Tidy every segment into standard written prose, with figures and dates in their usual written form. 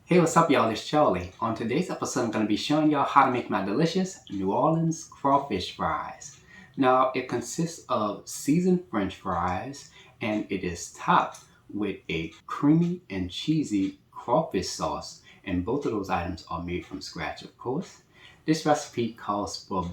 Hey, what's up, y'all? It's Charlie. On today's episode, I'm going to be showing y'all how to make my delicious New Orleans Crawfish Fries. Now, it consists of seasoned French fries, and it is topped with a creamy and cheesy crawfish sauce, and both of those items are made from scratch, of course. This recipe calls for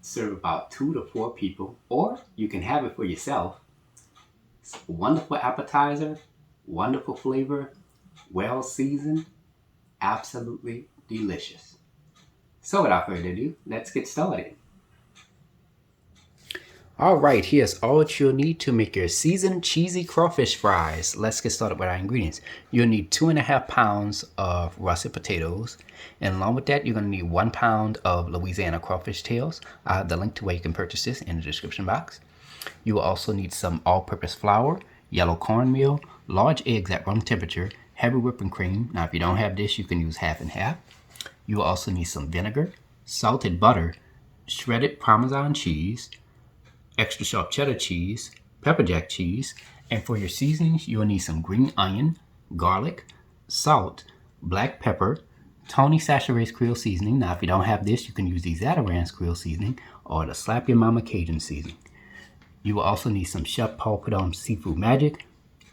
serve about 2 to 4 people, or you can have it for yourself. It's a wonderful appetizer, wonderful flavor, well seasoned, absolutely delicious. So without further ado, let's get started. Alright, here's all that you'll need to make your seasoned cheesy crawfish fries. Let's get started with our ingredients. You'll need 2.5 pounds of russet potatoes, and along with that you're going to need 1 pound of Louisiana crawfish tails. I have the link to where you can purchase this in the description box. You will also need some all-purpose flour, yellow cornmeal, large eggs at room temperature, heavy whipping cream. Now if you don't have this, you can use half and half. You will also need some vinegar, salted butter, shredded Parmesan cheese, extra sharp cheddar cheese, pepper jack cheese, and for your seasonings, you will need some green onion, garlic, salt, black pepper, Tony Chachere's Creole seasoning. Now if you don't have this, you can use the Zatarain's Creole seasoning or the Slap Your Mama Cajun seasoning. You will also need some Chef Paul Prudhomme Seafood Magic,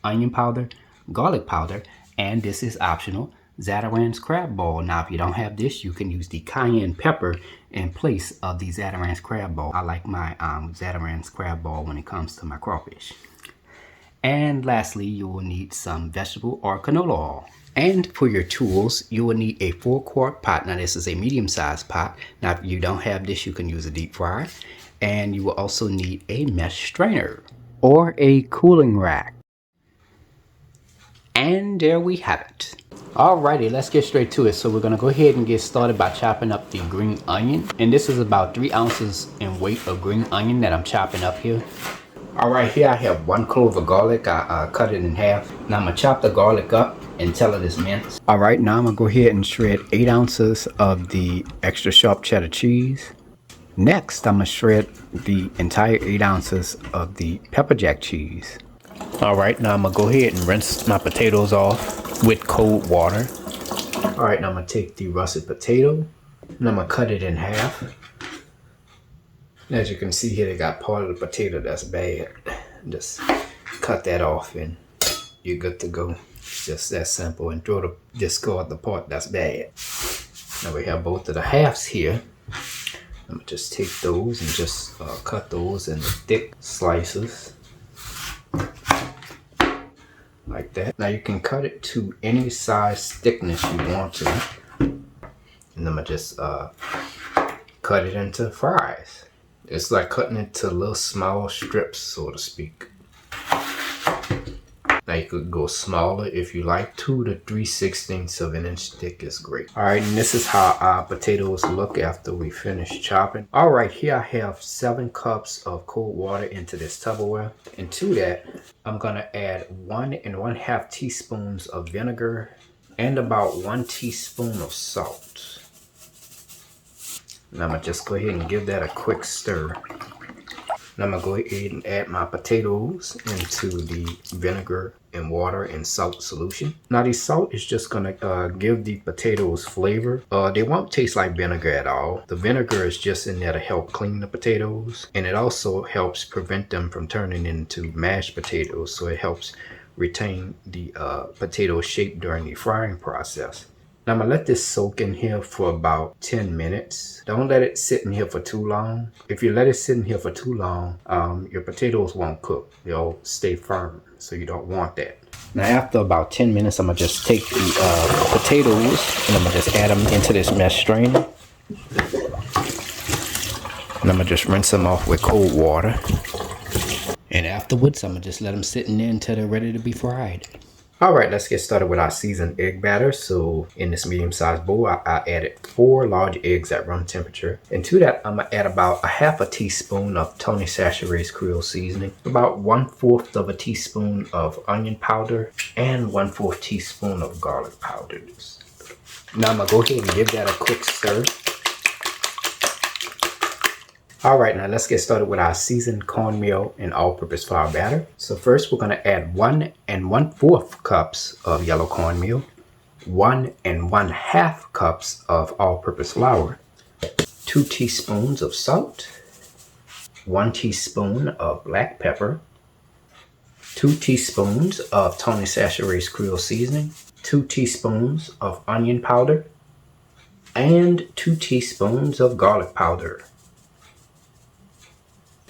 onion powder, garlic powder, and this is optional, Zatarain's Crab Ball. Now if you don't have this, you can use the cayenne pepper in place of the Zatarain's Crab Ball. I like my Zatarain's Crab Ball when it comes to my crawfish. And lastly, you will need some vegetable or canola oil. And for your tools, you will need a 4-quart pot. Now this is a medium-sized pot. Now if you don't have this, you can use a deep fryer. And you will also need a mesh strainer or a cooling rack. And there we have it. Alrighty, let's get straight to it. So we're gonna go ahead and get started by chopping up the green onion. And this is about 3 ounces in weight of green onion that I'm chopping up here. Alright, here I have 1 clove of garlic. I cut it in half. Now I'm gonna chop the garlic up until it is minced. Alright, now I'm gonna go ahead and shred 8 ounces of the extra sharp cheddar cheese. Next, I'm gonna shred the entire 8 ounces of the pepper jack cheese. Alright, now I'm gonna go ahead and rinse my potatoes off with cold water. Alright, now I'm gonna take the russet potato and I'm gonna cut it in half. As you can see here, they got part of the potato that's bad. Just cut that off and you're good to go. It's just that simple, and discard the part that's bad. Now we have both of the halves here. I'm gonna just take those and just cut those in thick slices. Like that. Now you can cut it to any size thickness you want to. And I'm gonna just cut it into fries. It's like cutting it to little small strips, so to speak. Now you could go smaller if you like. 2 to 3/16 of an inch thick is great. Alright, and this is how our potatoes look after we finish chopping. Alright, here I have 7 cups of cold water into this Tupperware. And to that, I'm gonna add 1 1/2 teaspoons of vinegar and about 1 teaspoon of salt. And I'm gonna just go ahead and give that a quick stir. And I'm gonna go ahead and add my potatoes into the vinegar and water and salt solution. Now the salt is just gonna give the potatoes flavor. They won't taste like vinegar at all. The vinegar is just in there to help clean the potatoes, and it also helps prevent them from turning into mashed potatoes, so it helps retain the potato shape during the frying process. Now I'm gonna let this soak in here for about 10 minutes. Don't let it sit in here for too long. If you let it sit in here for too long, your potatoes won't cook. They'll stay firm, so you don't want that. Now after about 10 minutes, I'm gonna just take the potatoes and I'm gonna just add them into this mesh strainer. And I'm gonna just rinse them off with cold water. And afterwards, I'm gonna just let them sit in there until they're ready to be fried. Alright, let's get started with our seasoned egg batter. So in this medium-sized bowl, I added 4 large eggs at room temperature. And to that, I'm going to add about 1/2 teaspoon of Tony Chachere's Creole seasoning, about 1/4 of a teaspoon of onion powder, and 1/4 teaspoon of garlic powder. Now I'm going to go ahead and give that a quick stir. Alright, now let's get started with our seasoned cornmeal and all-purpose flour batter. So first we're going to add 1 1/4 cups of yellow cornmeal, 1 1/2 cups of all-purpose flour, 2 teaspoons of salt, 1 teaspoon of black pepper, 2 teaspoons of Tony Chachere's Creole seasoning, 2 teaspoons of onion powder, and 2 teaspoons of garlic powder.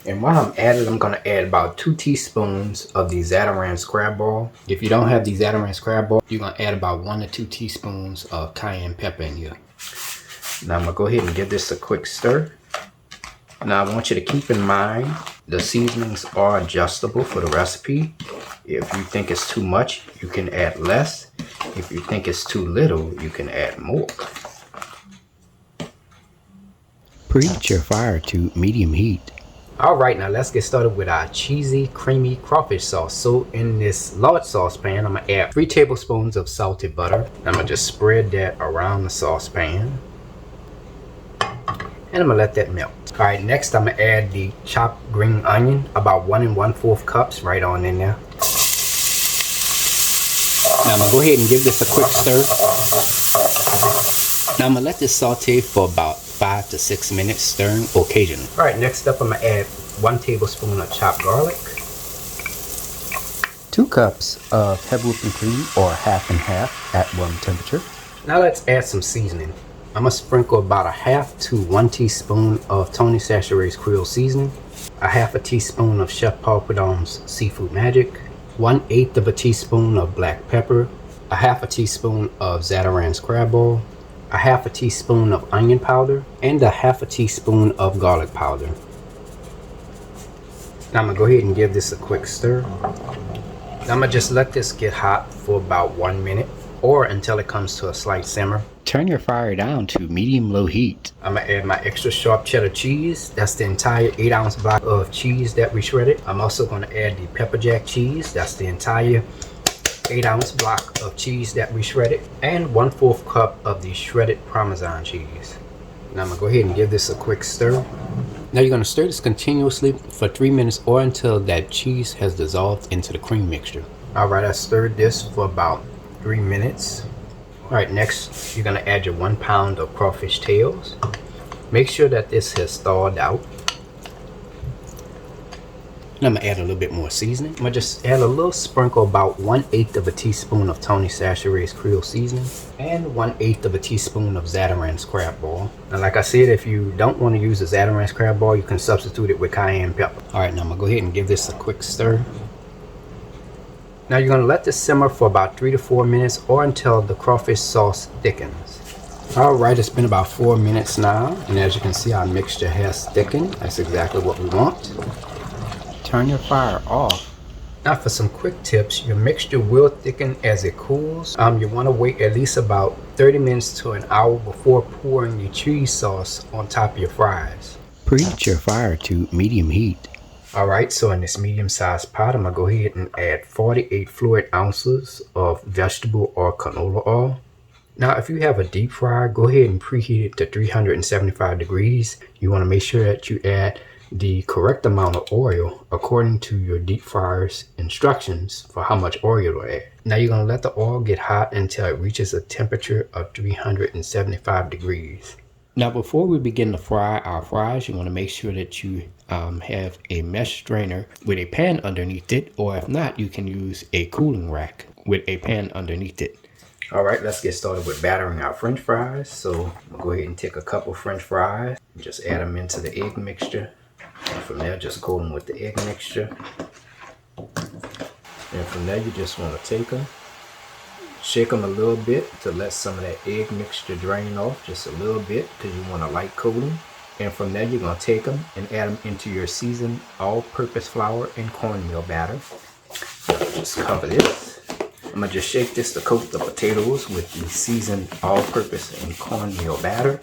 And while I'm at it, I'm going to add about 2 teaspoons of the Zatarain's crab oil. If you don't have the Zatarain's crab oil, you're going to add about 1 to 2 teaspoons of cayenne pepper in here. Now I'm going to go ahead and give this a quick stir. Now I want you to keep in mind the seasonings are adjustable for the recipe. If you think it's too much, you can add less. If you think it's too little, you can add more. Preheat your fire to medium heat. Alright, now let's get started with our cheesy, creamy crawfish sauce. So in this large saucepan, I'm going to add 3 tablespoons of salted butter. I'm going to just spread that around the saucepan. And I'm going to let that melt. Alright, next I'm going to add the chopped green onion, about 1 1/4 cups right on in there. Now I'm going to go ahead and give this a quick stir. Now I'm going to let this saute for about 5 to 6 minutes, stirring occasionally. Alright, next up I'm going to add 1 tablespoon of chopped garlic, 2 cups of heavy whipping cream or half and half at room temperature. Now let's add some seasoning. I'm going to sprinkle about 1/2 to 1 teaspoon of Tony Chachere's Creole seasoning, 1/2 teaspoon of Chef Paul Prud'homme's Seafood Magic, 1/8 of a teaspoon of black pepper, 1/2 teaspoon of Zatarain's crab oil, 1/2 teaspoon of onion powder, and 1/2 teaspoon of garlic powder. Now I'm going to go ahead and give this a quick stir. Now I'm going to just let this get hot for about 1 minute or until it comes to a slight simmer. Turn your fire down to medium-low heat. I'm going to add my extra sharp cheddar cheese. That's the entire 8-ounce block of cheese that we shredded. I'm also going to add the pepper jack cheese. That's the entire 8-ounce block of cheese that we shredded, and 1/4 cup of the shredded Parmesan cheese. Now I'm going to go ahead and give this a quick stir. Now you're going to stir this continuously for 3 minutes or until that cheese has dissolved into the cream mixture. Alright, I stirred this for about 3 minutes. Alright, next you're going to add your 1 pound of crawfish tails. Make sure that this has thawed out. And I'm going to add a little bit more seasoning. I'm going to just add a little sprinkle, about 1/8 of a teaspoon of Tony Chachere's Creole seasoning and 1/8 of a teaspoon of Zatarain's crab oil. Now like I said, if you don't want to use the Zatarain's crab oil, you can substitute it with cayenne pepper. Alright, now I'm going to go ahead and give this a quick stir. Now you're going to let this simmer for about 3 to 4 minutes or until the crawfish sauce thickens. Alright, it's been about 4 minutes now, and as you can see, our mixture has thickened. That's exactly what we want. Turn your fire off. Now for some quick tips, your mixture will thicken as it cools. You want to wait at least about 30 minutes to an hour before pouring your cheese sauce on top of your fries. Preheat your fire to medium heat. Alright, so in this medium-sized pot, I'm going to go ahead and add 48 fluid ounces of vegetable or canola oil. Now if you have a deep fryer, go ahead and preheat it to 375 degrees. You want to make sure that you add the correct amount of oil according to your deep fryer's instructions for how much oil to add. Now you're going to let the oil get hot until it reaches a temperature of 375 degrees. Now before we begin to fry our fries, you want to make sure that you have a mesh strainer with a pan underneath it, or if not, you can use a cooling rack with a pan underneath it. Alright, let's get started with battering our french fries. So I'm going to go ahead and take a couple french fries and just add them into the egg mixture. And from there, just coat them with the egg mixture. And from there, you just want to take them, shake them a little bit to let some of that egg mixture drain off just a little bit, because you want a light coating. And from there, you're going to take them and add them into your seasoned all-purpose flour and cornmeal batter. Just cover this. I'm going to just shake this to coat the potatoes with the seasoned all-purpose and cornmeal batter.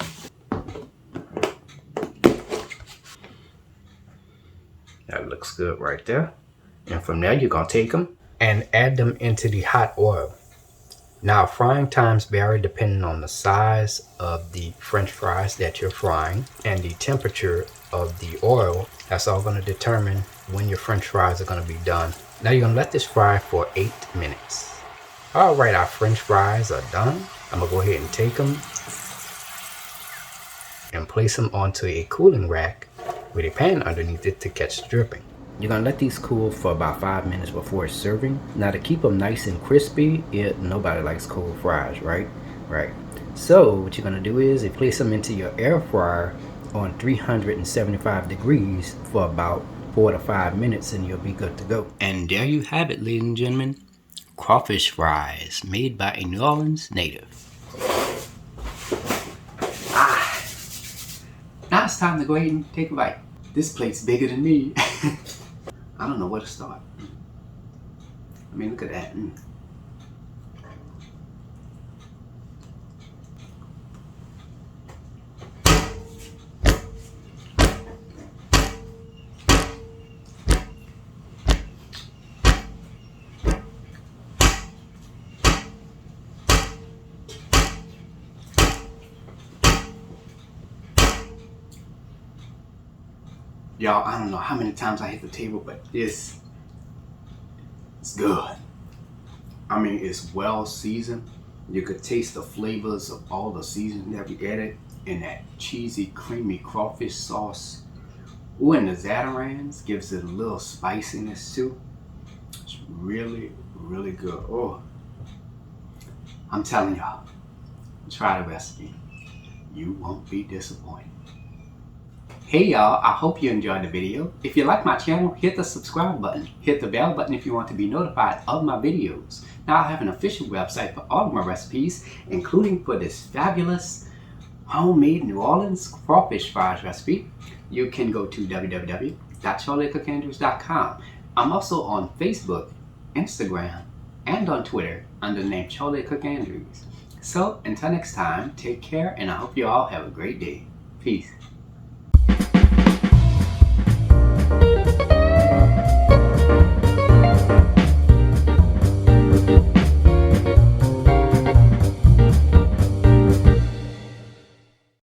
That looks good right there. And from there, you're going to take them and add them into the hot oil. Now, frying times vary depending on the size of the french fries that you're frying and the temperature of the oil. That's all going to determine when your french fries are going to be done. Now, you're going to let this fry for 8 minutes. Alright, our french fries are done. I'm going to go ahead and take them and place them onto a cooling rack with a pan underneath it to catch the dripping. You're going to let these cool for about 5 minutes before serving. Now to keep them nice and crispy, nobody likes cold fries, right? Right. So what you're going to do is you place them into your air fryer on 375 degrees for about 4 to 5 minutes and you'll be good to go. And there you have it, ladies and gentlemen. Crawfish fries made by a New Orleans native. Now it's time to go ahead and take a bite. This plate's bigger than me. I don't know where to start. I mean, look at that. Y'all, I don't know how many times I hit the table, but it's good. I mean, it's well seasoned. You could taste the flavors of all the seasoning that we added in that cheesy, creamy crawfish sauce. Ooh, and the zatarans gives it a little spiciness too. It's really, really good. Oh, I'm telling y'all, try the recipe. You won't be disappointed. Hey y'all, I hope you enjoyed the video. If you like my channel, hit the subscribe button. Hit the bell button if you want to be notified of my videos. Now I have an official website for all of my recipes, including for this fabulous homemade New Orleans Crawfish Fries recipe. You can go to www.charliethecookandrews.com. I'm also on Facebook, Instagram, and on Twitter under the name Charlie Cook Andrews. So until next time, take care and I hope you all have a great day. Peace.